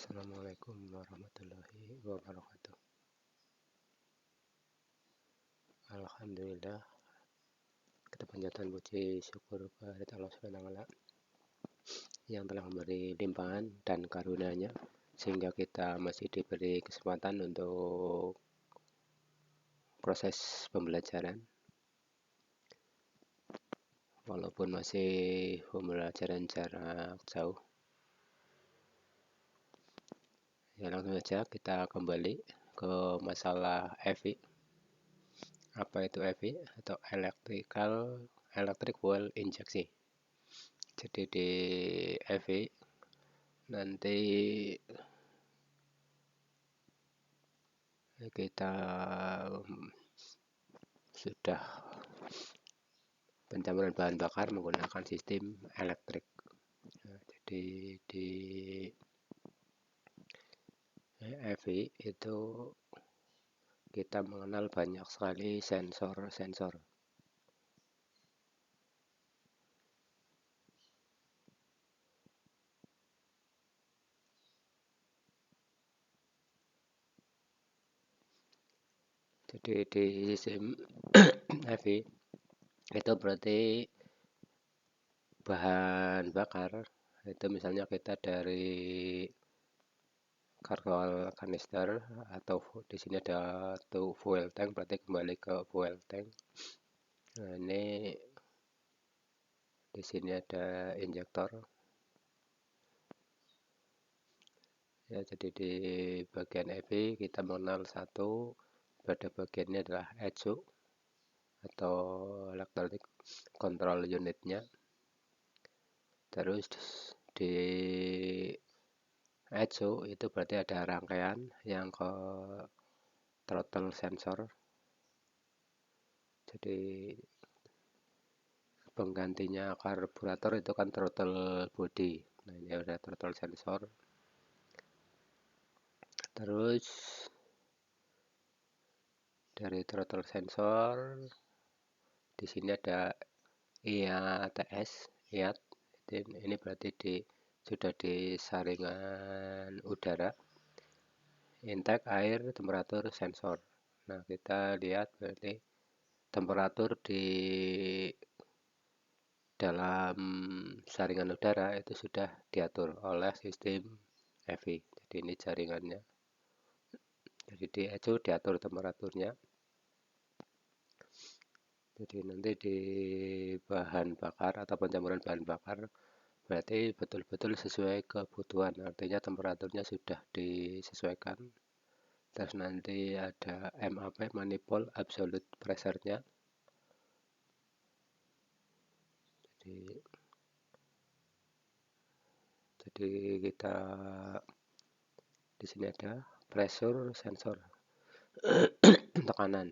Assalamualaikum warahmatullahi wabarakatuh. Alhamdulillah, kita panjatkan puji syukur kepada Allah Subhanahu wa taala yang telah memberi limpahan dan karunia-Nya sehingga kita masih diberi kesempatan untuk proses pembelajaran walaupun masih pembelajaran jarak jauh. Ya, langsung saja kita kembali ke masalah EVI. Apa itu EVI atau electric wheel injection? Jadi di EVI nanti kita sudah pencampuran bahan bakar menggunakan sistem elektrik. Jadi di EVI itu kita mengenal banyak sekali sensor-sensor. Jadi di sistem EVI itu berarti bahan bakar itu misalnya kita dari karkol kanister atau di sini ada tuh fuel tank, berarti kembali ke fuel tank. Nah, ini di sini ada injektor. Ya, jadi di bagian EVI kita mengenal satu, pada bagiannya adalah ECU atau electronic control unitnya. Terus di ECU itu berarti ada rangkaian yang ke throttle sensor. Jadi penggantinya karburator itu kan throttle body. Nah, ini ada throttle sensor. Terus dari throttle sensor di sini ada IATS. Ini berarti sudah di saringan udara, intake air, temperatur sensor. Nah, kita lihat berarti temperatur di dalam saringan udara itu sudah diatur oleh sistem EVI. Jadi ini jaringannya. Jadi di ECU diatur temperaturnya. Jadi nanti di bahan bakar atau pencampuran bahan bakar berarti betul-betul sesuai kebutuhan. Artinya temperaturnya sudah disesuaikan. Terus nanti ada MAP, manifold absolute pressure-nya. Jadi kita di sini ada pressure sensor tekanan.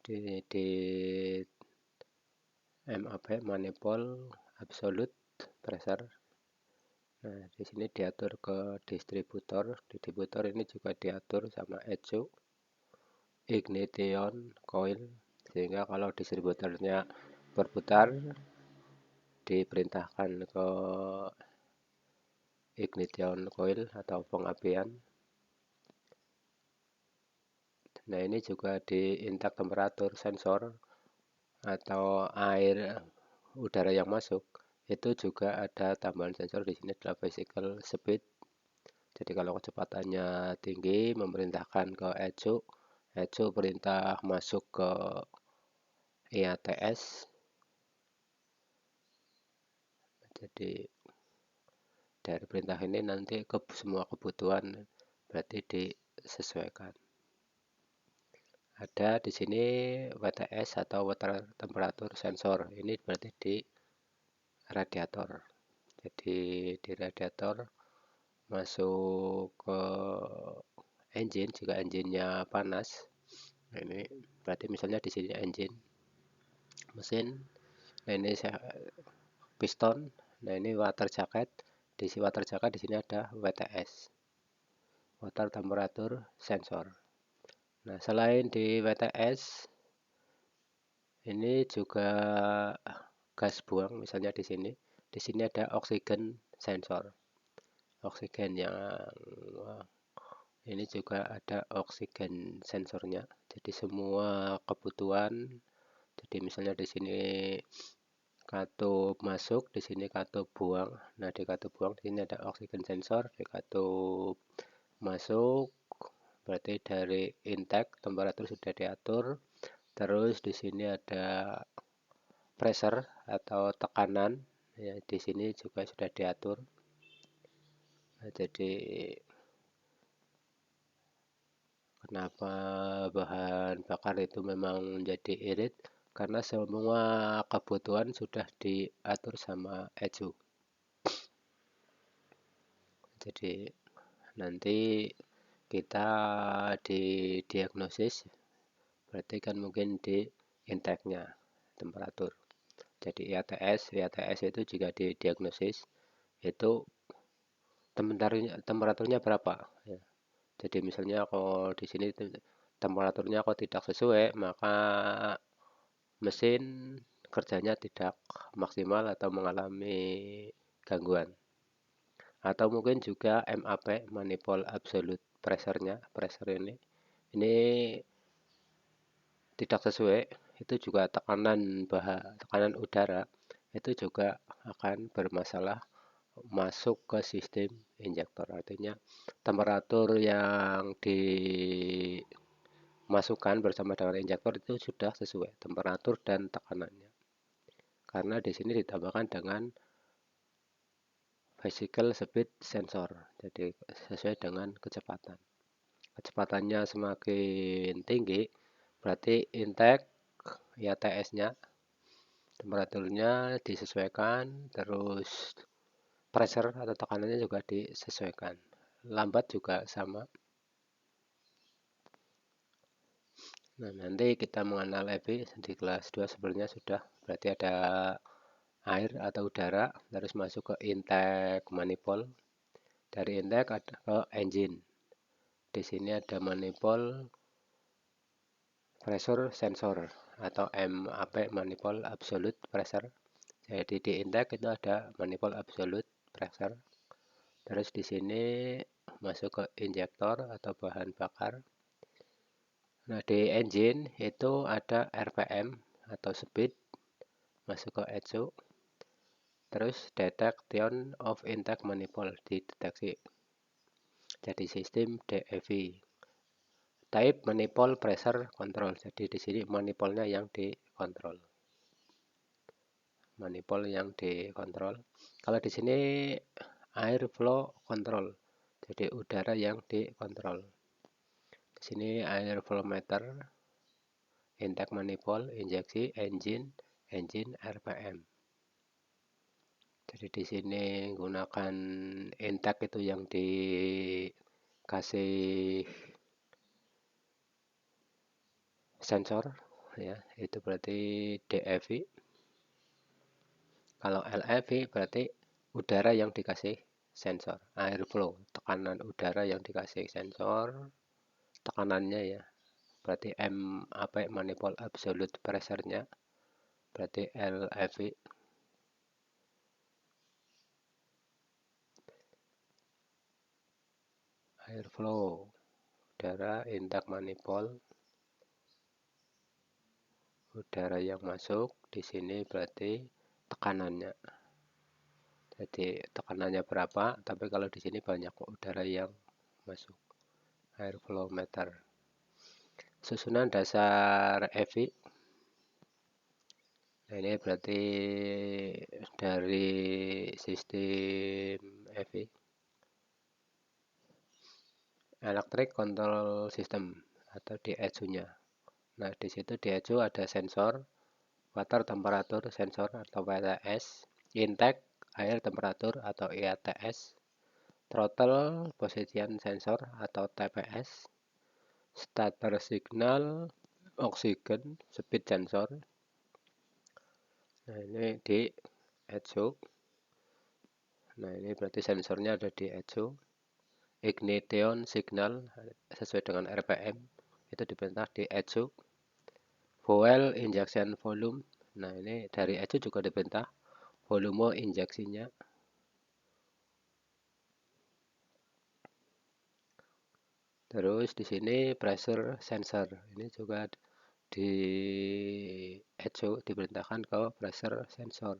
Jadi di MAP, manifold absolute pressure. Nah, di sini diatur ke distributor. Distributor ini juga diatur sama ECU, ignition coil, sehingga kalau distributornya berputar diperintahkan ke ignition coil atau pengapian. Nah, ini juga di intake temperatur sensor atau air udara yang masuk itu juga ada tambahan sensor. Di sini adalah physical speed. Jadi kalau kecepatannya tinggi memerintahkan ke ECU perintah masuk ke IATS. Jadi dari perintah ini nanti ke semua kebutuhan berarti disesuaikan. Ada di sini WTS atau water temperature sensor. Ini berarti di radiator. Jadi di radiator masuk ke engine jika engine-nya panas. Nah, ini berarti misalnya di sini engine mesin. Nah, ini piston. Nah, ini water jacket. Di water jacket di sini ada WTS. Water temperature sensor. Nah, selain di WTS ini juga gas buang misalnya di sini. Di sini ada oxygen sensor. oksigen yang ini juga ada oksigen sensornya. Jadi semua kebutuhan. Jadi misalnya di sini katup masuk, di sini katup buang. Nah, di katup buang di sini ada oksigen sensor, di katup masuk berarti dari intake temperatur sudah diatur. Terus di sini ada pressure atau tekanan, ya di sini juga sudah diatur. Nah, jadi kenapa bahan bakar itu memang menjadi irit? Karena semua kebutuhan sudah diatur sama ECU. Jadi nanti kita di diagnosis berarti kan mungkin di intake-nya temperatur. Jadi IATS itu jika di diagnosis itu temperaturnya berapa ya. Jadi misalnya kalau di sini temperaturnya kok tidak sesuai, maka mesin kerjanya tidak maksimal atau mengalami gangguan. Atau mungkin juga MAP, manifold absolute pressure-nya, pressure ini tidak sesuai, itu juga tekanan udara itu juga akan bermasalah masuk ke sistem injektor. Artinya temperatur yang dimasukkan bersama dengan injektor itu sudah sesuai temperatur dan tekanannya. Karena di sini ditambahkan dengan physical speed sensor. Jadi sesuai dengan kecepatan. Kecepatannya semakin tinggi, berarti intake ya TS-nya temperaturnya disesuaikan, terus pressure atau tekanannya juga disesuaikan. Lambat juga sama. Nah, nanti kita mengenal EV di kelas 2 sebenarnya sudah, berarti ada air atau udara, terus masuk ke intake manifold. Dari intake ada ke engine. Di sini ada manifold pressure sensor atau MAP, manifold absolute pressure. Jadi di intake itu ada manifold absolute pressure. Terus di sini masuk ke injektor atau bahan bakar. Nah, di engine itu ada RPM atau speed, masuk ke ECU. Terus detection of intake manifold dideteksi. Jadi sistem DEV. Type manifold pressure control. Jadi di sini manifoldnya yang dikontrol. Manifold yang dikontrol. Kalau di sini air flow control. Jadi udara yang dikontrol. Di sini air flow meter, intake manifold, injeksi, engine RPM. Jadi di sini gunakan intake itu yang dikasih sensor ya, itu berarti DEV. Kalau LEV berarti udara yang dikasih sensor, air flow, tekanan udara yang dikasih sensor, tekanannya ya. Berarti MAP, manifold absolute pressure-nya, berarti LEV. Air flow, udara, intake manifold, udara yang masuk di sini berarti tekanannya. Jadi tekanannya berapa, tapi kalau di sini banyak udara yang masuk. Air flow meter. Susunan dasar EV. Nah, ini berarti dari sistem EV. Electric Control System atau di ECU-nya. Nah, di situ di ECU ada sensor, water temperature sensor atau WTS, intake air temperatur atau IATS, throttle position sensor atau TPS, starter signal, oxygen speed sensor. Nah, ini di ECU. Nah, ini berarti sensornya ada di ECU. Ignition signal sesuai dengan RPM itu diperintah di ECU. Fuel injection volume. Nah, ini dari ECU juga diperintah volume injeksinya. Terus di sini pressure sensor. Ini juga di diperintahkan ke pressure sensor.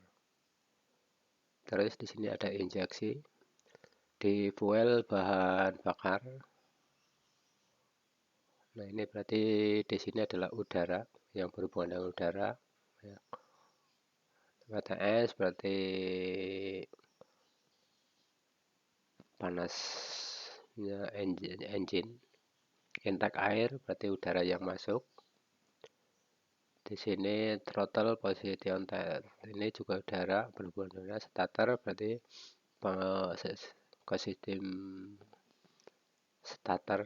Terus di sini ada injeksi di fuel bahan bakar. Nah, ini berarti di sini adalah udara yang berhubungan dengan udara. Ya. WTS berarti panasnya engine. Intake air berarti udara yang masuk. Di sini throttle position ini juga udara berhubungan dengan starter berarti ke sistem starter.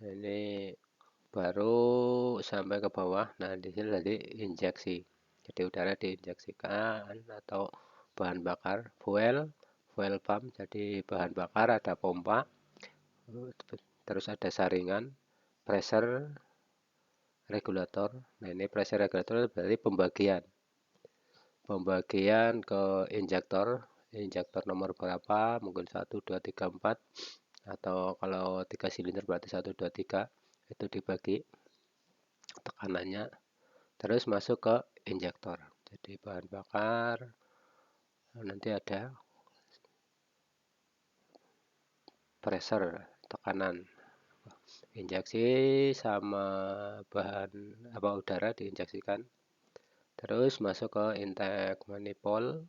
Nah, ini baru sampai ke bawah. Nah, di sini tadi injeksi. Jadi udara diinjeksikan atau bahan bakar, fuel pump. Jadi bahan bakar ada pompa, terus ada saringan, pressure regulator. Nah, ini pressure regulator berarti pembagian ke injektor nomor berapa, mungkin 1 2 3 4, atau kalau 3 silinder berarti 1 2 3, itu dibagi tekanannya, terus masuk ke injektor. Jadi bahan bakar, nanti ada pressure, tekanan, injeksi sama bahan udara diinjeksikan, terus masuk ke intake manifold.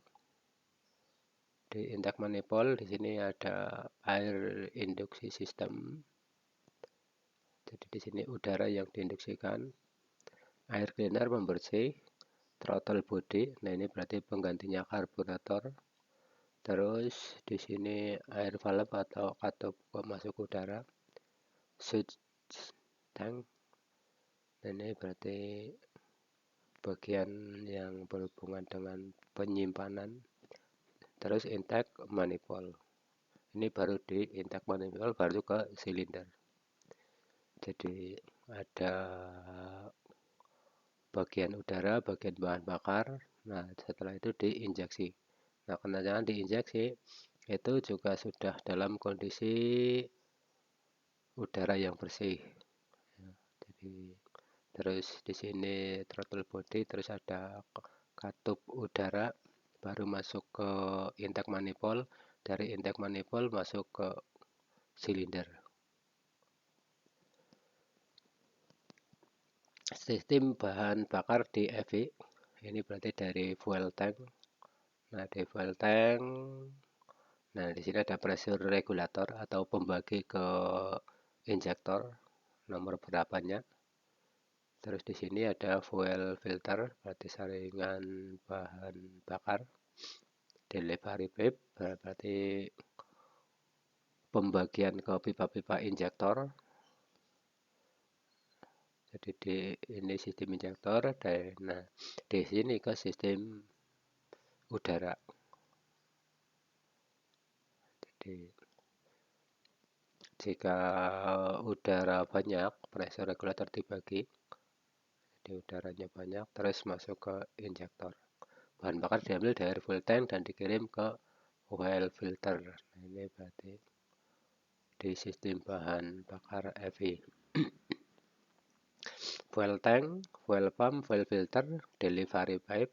Di intake manifold di sini ada air induksi system. Jadi di sini udara yang diinduksikan, air cleaner pembersih, throttle body. Nah, ini berarti penggantinya karburator. Terus di sini air valve atau katup pemasok udara, switch tank. Nah, ini berarti bagian yang berhubungan dengan penyimpanan. Terus intake manifold. Ini baru di intake manifold baru ke silinder. Jadi ada bagian udara, bagian bahan bakar. Nah, setelah itu diinjeksi. Nah, karena diinjeksi itu juga sudah dalam kondisi udara yang bersih. Jadi terus di sini throttle body, terus ada katup udara, baru masuk ke intake manifold, dari intake manifold masuk ke silinder. Sistem bahan bakar di EV ini berarti dari fuel tank. Nah, di fuel tank, nah di sini ada pressure regulator atau pembagi ke injektor nomor berapanya. Terus di sini ada fuel filter berarti saringan bahan bakar. Delivery pipe berarti pembagian ke pipa-pipa injektor. Jadi ini sistem injektor, dan nah di sini ke sistem udara. Jadi jika udara banyak, pressure regulator dibagi. Jadi udaranya banyak, terus masuk ke injektor. Bahan bakar diambil dari fuel tank dan dikirim ke oil filter. Nah, ini berarti di sistem bahan bakar EV. Fuel tank, fuel pump, fuel filter, delivery pipe,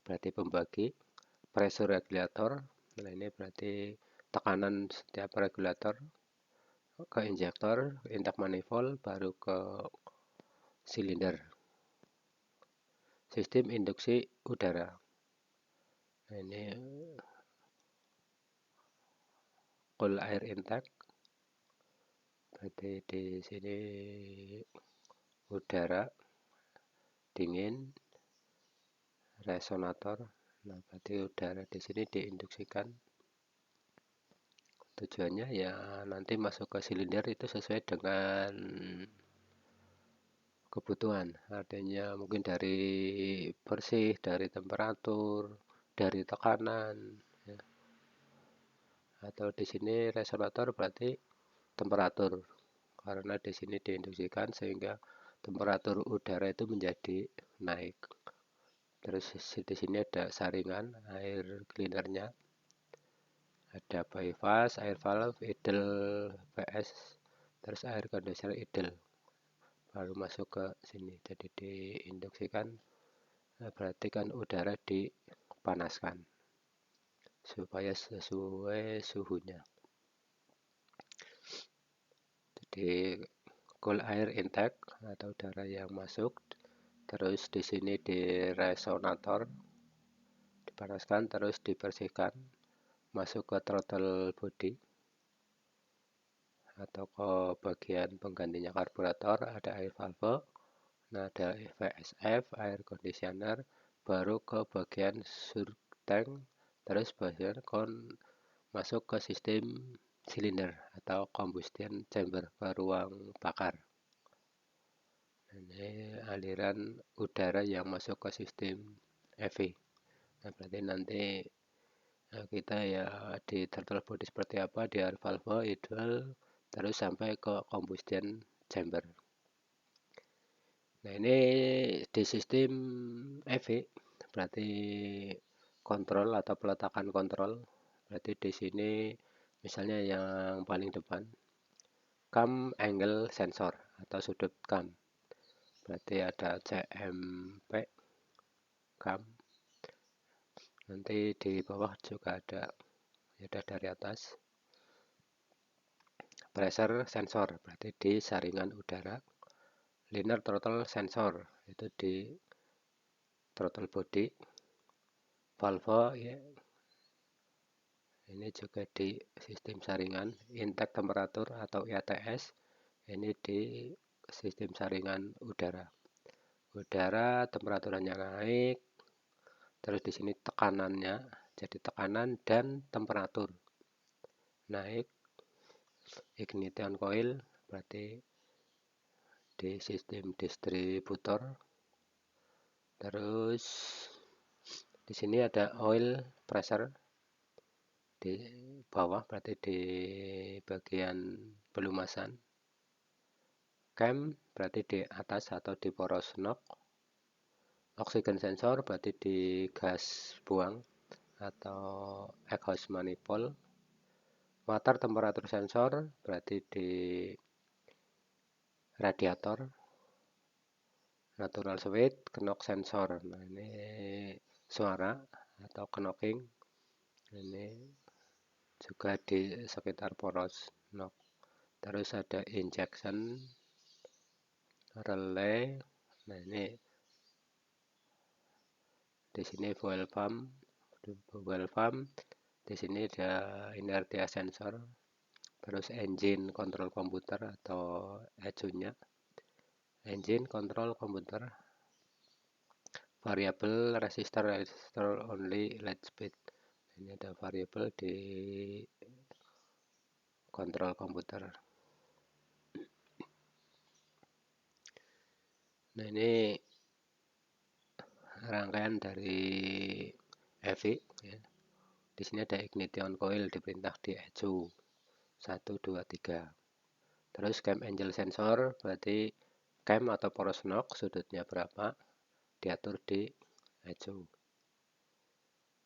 berarti pembagi, pressure regulator. Nah, ini berarti tekanan setiap regulator, ke injektor, intake manifold, baru ke silinder. Sistem induksi udara. Nah, ini cool air intake. Berarti di sini udara dingin, resonator. Nah, berarti udara di sini diinduksikan. Tujuannya ya nanti masuk ke silinder itu sesuai dengan kebutuhan. Artinya mungkin dari bersih, dari temperatur, dari tekanan, ya. Atau di sini resonator berarti temperatur. Karena di sini diinduksikan sehingga temperatur udara itu menjadi naik. Terus di sini ada saringan air cleanernya. Ada bypass, air valve, idle, PS, terus air conditioner idle, baru masuk ke sini. Jadi diinduksikan, berarti kan udara dipanaskan supaya sesuai suhunya. Jadi cool air intake atau udara yang masuk, terus di sini di resonator dipanaskan, terus dibersihkan, masuk ke throttle body atau ke bagian penggantinya karburator, ada air valve, nah ada VSF, air conditioner, baru ke bagian surge tank, terus bagian masuk ke sistem silinder atau combustion chamber, ke ruang bakar. Ini aliran udara yang masuk ke sistem EV. Nah, berarti nanti kita ya di throttle body seperti apa, di air valve, idle, terus sampai ke combustion chamber. Nah, ini di sistem EV berarti kontrol atau peletakan kontrol. Berarti di sini misalnya yang paling depan cam angle sensor atau sudut cam. Berarti ada CMP cam. Nanti di bawah juga ada, ada dari atas. Pressure sensor berarti di saringan udara. Linear throttle sensor itu di throttle body. Valve ya, ini juga di sistem saringan. Intake temperatur atau IATS ini di sistem saringan udara. Udara temperaturnya naik, terus di sini tekanannya, jadi tekanan dan temperatur naik. Ignition coil berarti di sistem distributor. Terus di sini ada oil pressure di bawah, berarti di bagian pelumasan. Cam berarti di atas atau di poros knock. Oxygen sensor berarti di gas buang atau exhaust manifold. Water temperature sensor berarti di radiator. Natural switch, knock sensor. Nah, ini suara atau knocking. Ini juga di sekitar poros knock. Terus ada injection relay. Nah, ini di sini fuel pump. Di sini ada inertia sensor. Terus engine control komputer atau ECU-nya. Engine control komputer. Variable resistor only LED speed. Ini ada variable di kontrol komputer. Nah, ini rangkaian dari EV ya. Di sini ada ignition coil, diperintah di ECU 1, 2, 3. Terus cam angle sensor berarti cam atau poros knock sudutnya berapa, diatur di ECU.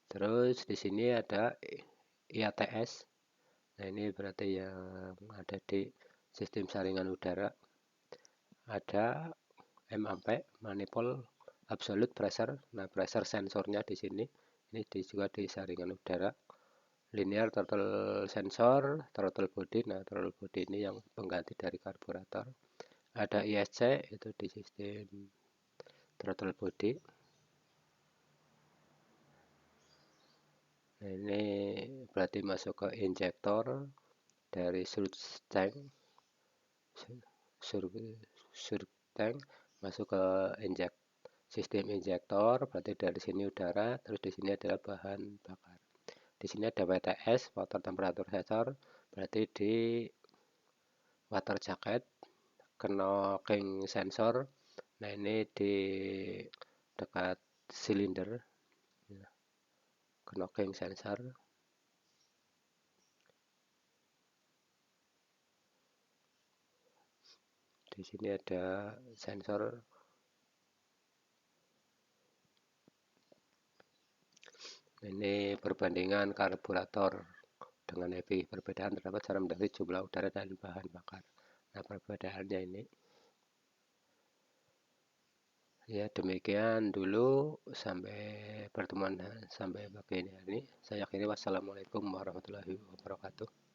Terus di sini ada IATS. Nah, ini berarti yang ada di sistem saringan udara. Ada MAP, manifold absolute pressure. Nah, pressure sensornya di sini. Ini juga di saringan udara. Linear throttle sensor, throttle body. Nah, throttle body ini yang pengganti dari karburator. Ada ISC, itu di sistem throttle body. Nah, ini berarti masuk ke injektor dari surge tank. Surge tank masuk ke sistem injektor, berarti dari sini udara, terus di sini adalah bahan bakar. Di sini ada WTS, water temperature sensor, berarti di water jacket, knocking sensor. Nah, ini di dekat silinder, knocking sensor. Di sini ada sensor. Ini perbandingan karburator dengan Evi. Perbedaan terdapat cara mendeteksi jumlah udara dan bahan bakar. Nah, perbedaannya ini. Ya, demikian dulu. Sampai pertemuan sampai begini ini. Saya akhiri. Wassalamualaikum warahmatullahi wabarakatuh.